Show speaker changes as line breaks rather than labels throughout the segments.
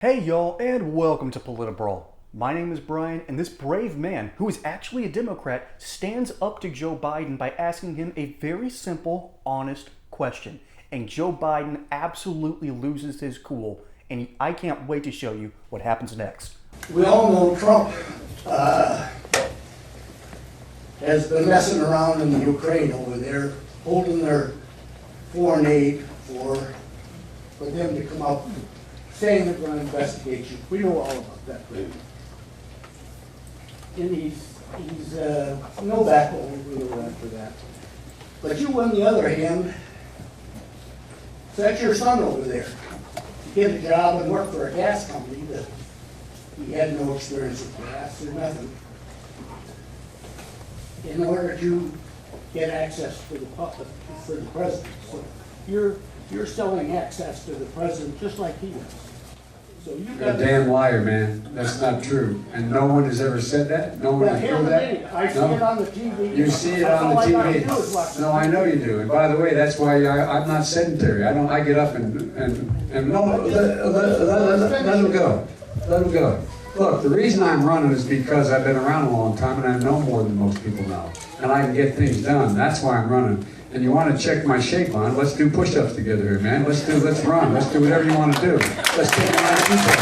Hey y'all, and welcome to Politibrawl. My name is Brian, and this brave man, who is actually a Democrat, stands up to Joe Biden by asking him a very simple, honest question. And Joe Biden absolutely loses his cool, and I can't wait to show you what happens next.
We all know Trump has been messing around in the Ukraine over there, holding their foreign aid for them to come out saying they're going to investigate you. We know all about that, right? And he's no backbone, we know that for that. But you, on the other hand, that's your son over there. He get a job and work for a gas company that he had no experience with gas or nothing. In order to get access to the public, for the president. So you're selling access to the president just like he was. So
You're a damn liar, man. That's not true. And no one has ever said that? No one has heard that?
I see it on the TV.
You see it on the TV. No, I know you do. And by the way, that's why I'm not sedentary. I get up and no, let him go. Let him go. Look, the reason I'm running is because I've been around a long time and I know more than most people know. And I can get things done. That's why I'm running. And you want to check my shape on, let's do push-ups together here, man. Let's run. Let's do whatever you want to do. Let's take a lot of people.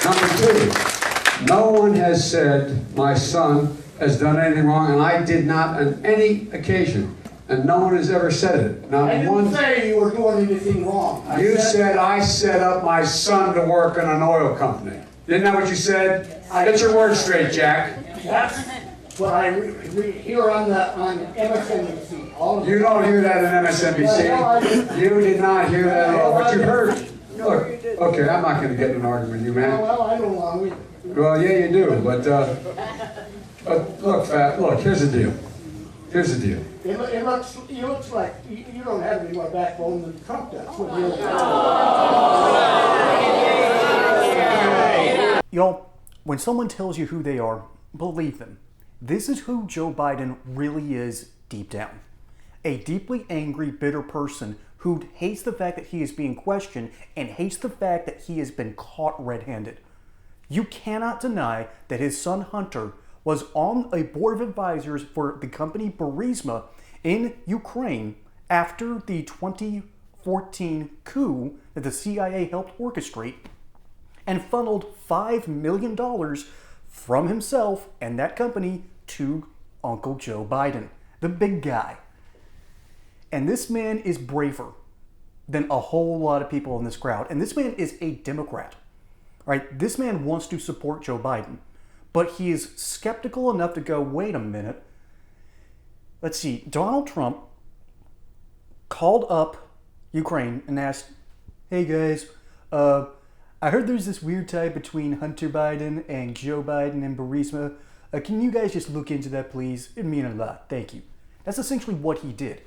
Number two, no one has said my son has done anything wrong, and I did not on any occasion. And no one has ever said it. Not
I didn't say you were doing anything wrong.
You said I set up my son to work in an oil company. Isn't that what you said? Get your words straight, Jack.
That's what I hear on MSNBC. All
you don't hear that in MSNBC. You did not hear that at all. What you heard? Look, okay, I'm not going to get in an argument with you, man.
Well, I don't want to.
Well, yeah, you do, but look, here's the deal. Here's the deal.
It looks like you don't have any more backbone than Trump does.
Y'all, when someone tells you who they are, believe them. This is who Joe Biden really is deep down. A deeply angry, bitter person who hates the fact that he is being questioned and hates the fact that he has been caught red-handed. You cannot deny that his son Hunter was on a board of advisors for the company Burisma in Ukraine after the 2014 coup that the CIA helped orchestrate and funneled $5 million from himself and that company to Uncle Joe Biden, the big guy. And this man is braver than a whole lot of people in this crowd. And this man is a Democrat, right? This man wants to support Joe Biden, but he is skeptical enough to go, wait a minute. Let's see, Donald Trump called up Ukraine and asked, hey guys, I heard there's this weird tie between Hunter Biden and Joe Biden and Burisma. Can you guys just look into that, please? It'd mean a lot. Thank you. That's essentially what he did.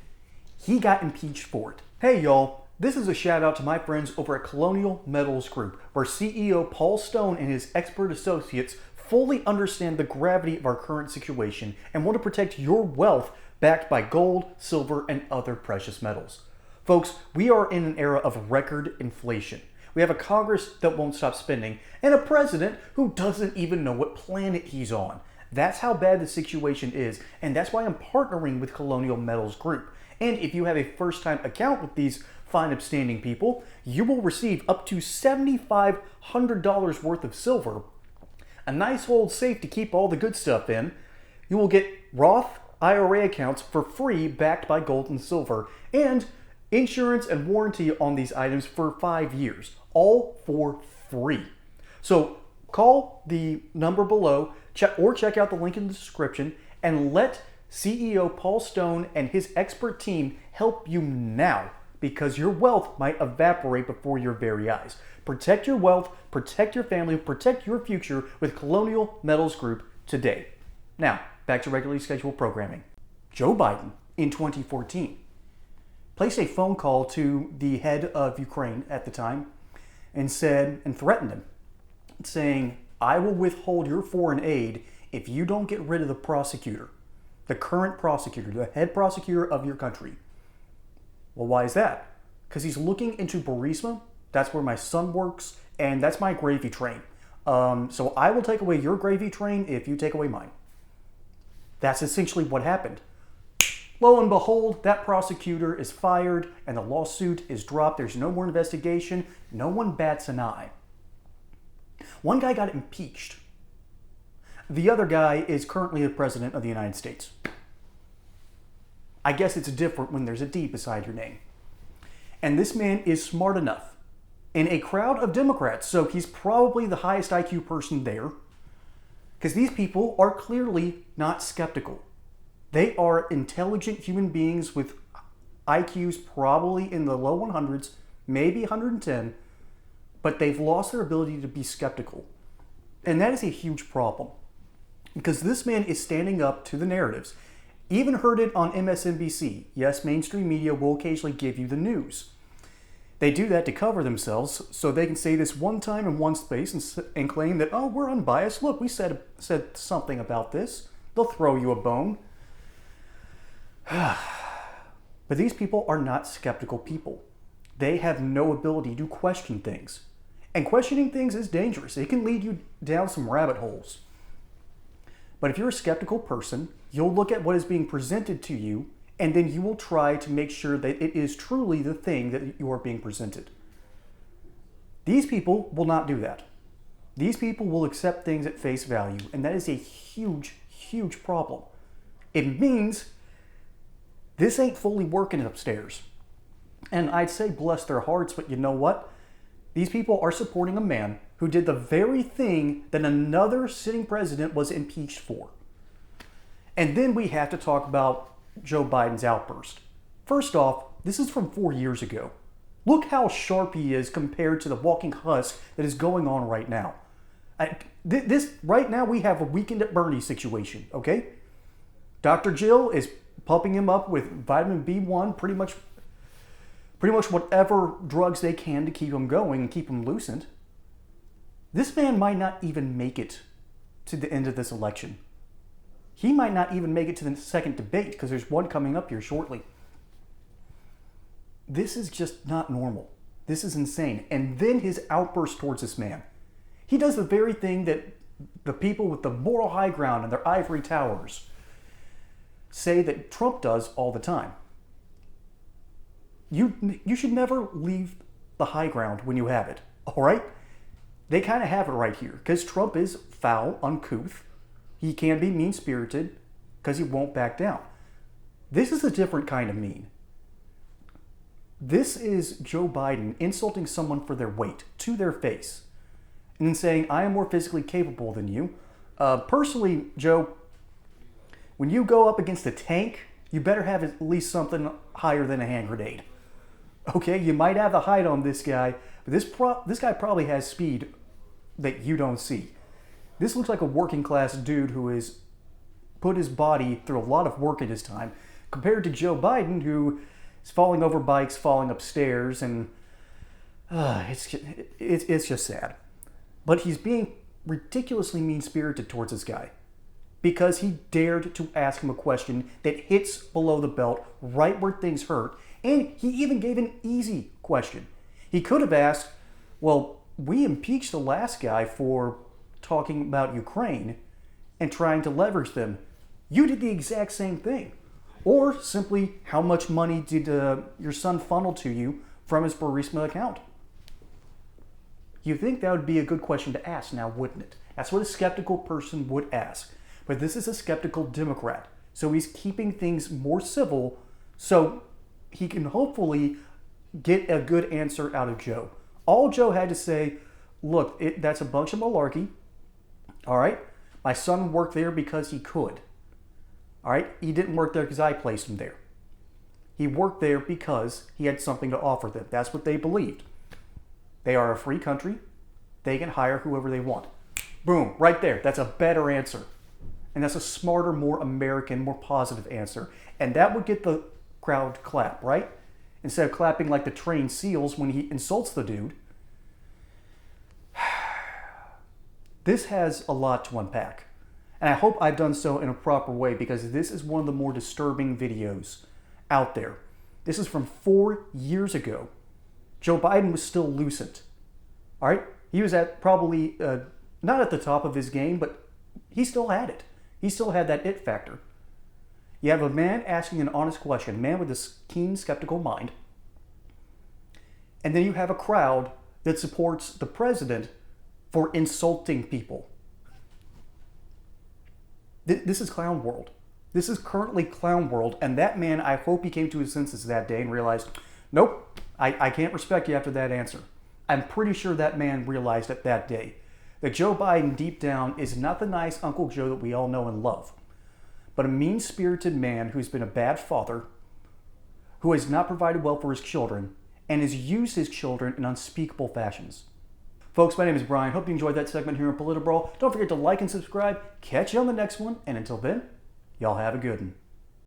He got impeached for it. Hey, y'all. This is a shout out to my friends over at Colonial Metals Group, where CEO Paul Stone and his expert associates fully understand the gravity of our current situation and want to protect your wealth backed by gold, silver, and other precious metals. Folks, we are in an era of record inflation. We have a Congress that won't stop spending, and a president who doesn't even know what planet he's on. That's how bad the situation is, and that's why I'm partnering with Colonial Metals Group. And if you have a first-time account with these fine upstanding people, you will receive up to $7,500 worth of silver, a nice old safe to keep all the good stuff in. You will get Roth IRA accounts for free backed by gold and silver, and insurance and warranty on these items for 5 years, all for free. So call the number below or check out the link in the description and let CEO Paul Stone and his expert team help you now, because your wealth might evaporate before your very eyes. Protect your wealth, protect your family, protect your future with Colonial Metals Group today. Now, back to regularly scheduled programming. Joe Biden, in 2014, placed a phone call to the head of Ukraine at the time and threatened him, saying, I will withhold your foreign aid if you don't get rid of the prosecutor, the current prosecutor, the head prosecutor of your country. Well, why is that? because he's looking into Burisma. That's where my son works, and that's my gravy train. So I will take away your gravy train if you take away mine. That's essentially what happened. Lo and behold, that prosecutor is fired and the lawsuit is dropped. There's no more investigation. No one bats an eye. One guy got impeached. The other guy is currently the president of the United States. I guess it's different when there's a D beside your name. And this man is smart enough in a crowd of Democrats, so he's probably the highest IQ person there, because these people are clearly not skeptical. They are intelligent human beings with IQs probably in the low 100s, maybe 110, but they've lost their ability to be skeptical. And that is a huge problem, because this man is standing up to the narratives. Even heard it on MSNBC. Yes, mainstream media will occasionally give you the news. They do that to cover themselves so they can say this one time in one space and claim that, oh, we're unbiased. Look, we said something about this. They'll throw you a bone. But these people are not skeptical people. They have no ability to question things. And questioning things is dangerous. It can lead you down some rabbit holes. But if you're a skeptical person, you'll look at what is being presented to you, and then you will try to make sure that it is truly the thing that you are being presented. These people will not do that. These people will accept things at face value, and that is a huge, huge problem. It means this ain't fully working upstairs. And I'd say bless their hearts, but you know what? These people are supporting a man who did the very thing that another sitting president was impeached for. And then we have to talk about Joe Biden's outburst. First off, this is from 4 years ago. Look how sharp he is compared to the walking husk that is going on right now. Right now we have a Weekend at Bernie situation, okay? Dr. Jill is pumping him up with vitamin B1, pretty much whatever drugs they can to keep him going and keep him loosened. This man might not even make it to the end of this election. He might not even make it to the second debate, because there's one coming up here shortly. This is just not normal. This is insane. And then his outburst towards this man. He does the very thing that the people with the moral high ground and their ivory towers say that Trump does all the time. You should never leave the high ground when you have it, all right? They kind of have it right here, because Trump is foul, uncouth. He can be mean-spirited because he won't back down. This is a different kind of mean. This is Joe Biden insulting someone for their weight to their face and then saying, I am more physically capable than you. Personally, Joe, when you go up against a tank, you better have at least something higher than a hand grenade. Okay, you might have the height on this guy, but this guy probably has speed that you don't see. This looks like a working class dude who has put his body through a lot of work in his time, compared to Joe Biden, who is falling over bikes, falling upstairs, and it's just sad. But he's being ridiculously mean-spirited towards this guy because he dared to ask him a question that hits below the belt, right where things hurt, and he even gave an easy question. He could have asked, well, we impeached the last guy for talking about Ukraine and trying to leverage them. You did the exact same thing. Or simply, how much money did your son funnel to you from his Burisma account? You think that would be a good question to ask now, wouldn't it? That's what a skeptical person would ask. But this is a skeptical Democrat. So he's keeping things more civil so he can hopefully get a good answer out of Joe. All Joe had to say, look, that's a bunch of malarkey. All right? My son worked there because he could. All right? He didn't work there because I placed him there. He worked there because he had something to offer them. That's what they believed. They are a free country. They can hire whoever they want. Boom, right there. That's a better answer. And that's a smarter, more American, more positive answer. And that would get the crowd to clap, right? Instead of clapping like the trained seals when he insults the dude. This has a lot to unpack. And I hope I've done so in a proper way, because this is one of the more disturbing videos out there. This is from 4 years ago. Joe Biden was still lucid. All right? He was at probably not at the top of his game, but he still had it. He still had that it factor. You have a man asking an honest question, a man with a keen, skeptical mind. And then you have a crowd that supports the president for insulting people. This is clown world. This is currently clown world. And that man, I hope he came to his senses that day and realized, nope, I can't respect you after that answer. I'm pretty sure that man realized it that day. That Joe Biden, deep down, is not the nice Uncle Joe that we all know and love, but a mean-spirited man who's been a bad father, who has not provided well for his children, and has used his children in unspeakable fashions. Folks, my name is Brian. Hope you enjoyed that segment here on Politibrawl. Don't forget to like and subscribe. Catch you on the next one, and until then, y'all have a good one.